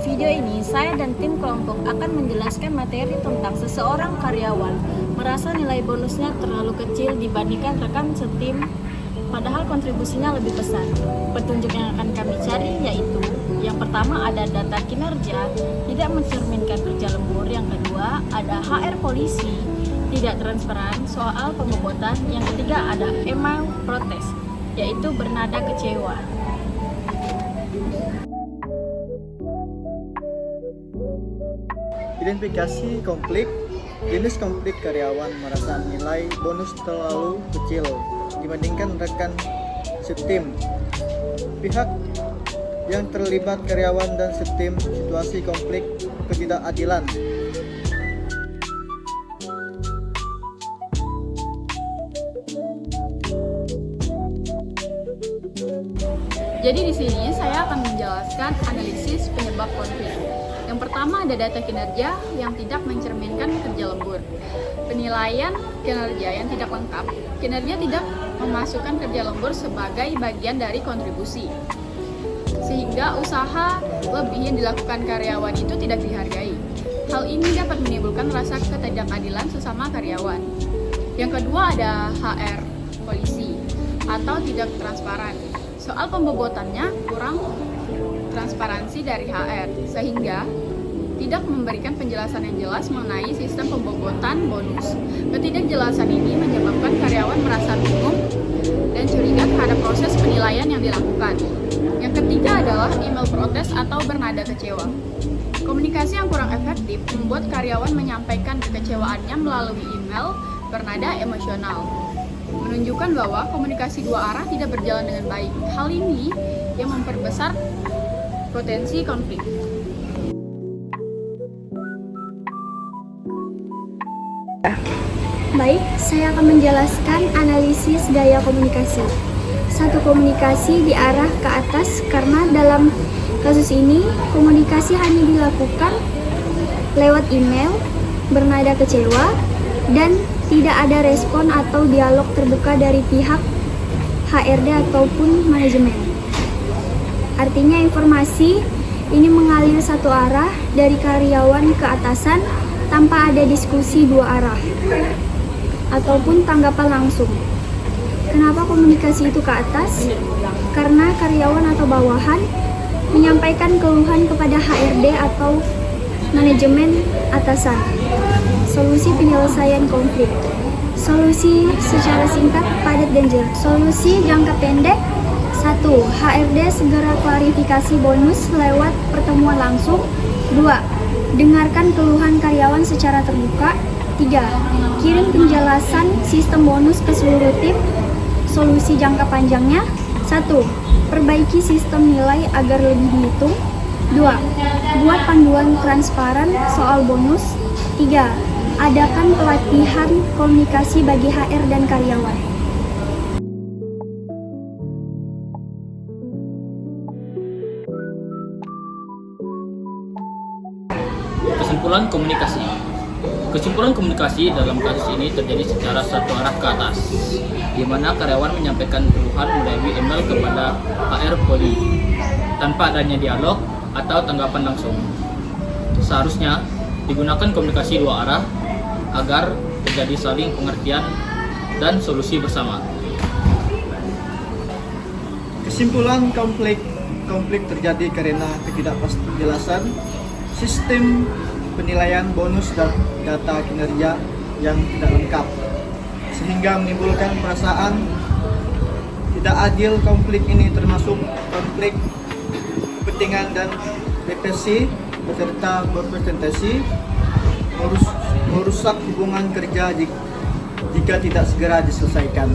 video ini, saya dan tim kelompok akan menjelaskan materi tentang seseorang karyawan merasa nilai bonusnya terlalu kecil dibandingkan rekan setim, padahal kontribusinya lebih besar. Petunjuk yang akan kami cari yaitu, yang pertama ada data kinerja, tidak mencerminkan kerja lembur. Yang kedua ada HR polisi, tidak transparan soal pembobotan. Yang ketiga ada email protes, yaitu bernada kecewa. Identifikasi konflik. Jenis konflik karyawan merasa nilai bonus terlalu kecil dibandingkan rekan setim. Pihak yang terlibat karyawan dan setim, situasi konflik ketidakadilan. Jadi di sini saya akan menjelaskan analisis penyebab konflik. Yang pertama ada data kinerja yang tidak mencerminkan kerja lembur. Penilaian kinerja yang tidak lengkap. Kinerja tidak memasukkan kerja lembur sebagai bagian dari kontribusi, sehingga usaha lebih yang dilakukan karyawan itu tidak dihargai. Hal ini dapat menimbulkan rasa ketidakadilan sesama karyawan. Yang kedua ada HR polisi atau tidak transparan. Soal pembobotannya kurang transparansi dari HR, sehingga tidak memberikan penjelasan yang jelas mengenai sistem pembobotan bonus. Ketidakjelasan ini menyebabkan karyawan merasa bingung dan curiga terhadap proses penilaian yang dilakukan. Yang ketiga adalah email protes atau bernada kecewa. Komunikasi yang kurang efektif membuat karyawan menyampaikan kekecewaannya melalui email bernada emosional, menunjukkan bahwa komunikasi dua arah tidak berjalan dengan baik. Hal ini yang memperbesar potensi konflik. Baik, saya akan menjelaskan analisis gaya komunikasi. Satu, komunikasi diarah ke atas, karena dalam kasus ini komunikasi hanya dilakukan lewat email, bernada kecewa, dan tidak ada respon atau dialog terbuka dari pihak HRD ataupun manajemen. Artinya informasi ini mengalir satu arah dari karyawan ke atasan tanpa ada diskusi dua arah ataupun tanggapan langsung. Kenapa komunikasi itu ke atas? Karena karyawan atau bawahan menyampaikan keluhan kepada HRD atau manajemen atasan. Solusi penyelesaian konflik. Solusi secara singkat, padat, dan jelas. Solusi jangka pendek. 1. HRD segera klarifikasi bonus lewat pertemuan langsung. 2. Dengarkan keluhan karyawan secara terbuka. 3. Kirim penjelasan sistem bonus ke seluruh tim. Solusi jangka panjangnya. 1. Perbaiki sistem nilai agar lebih dihitung. 2. Buat panduan transparan soal bonus. 3. Adakan pelatihan komunikasi bagi HR dan karyawan. Kesimpulan komunikasi dalam kasus ini terjadi secara satu arah ke atas, di mana karyawan menyampaikan keluhan melalui email kepada HR Poli tanpa adanya dialog atau tanggapan langsung. Seharusnya digunakan komunikasi dua arah agar terjadi saling pengertian dan solusi bersama. Kesimpulan, konflik terjadi karena ketidakjelasan sistem penilaian bonus dan data kinerja yang tidak lengkap, sehingga menimbulkan perasaan tidak adil. Konflik ini termasuk konflik kepentingan dan represi serta berpotensi merusak hubungan kerja jika tidak segera diselesaikan.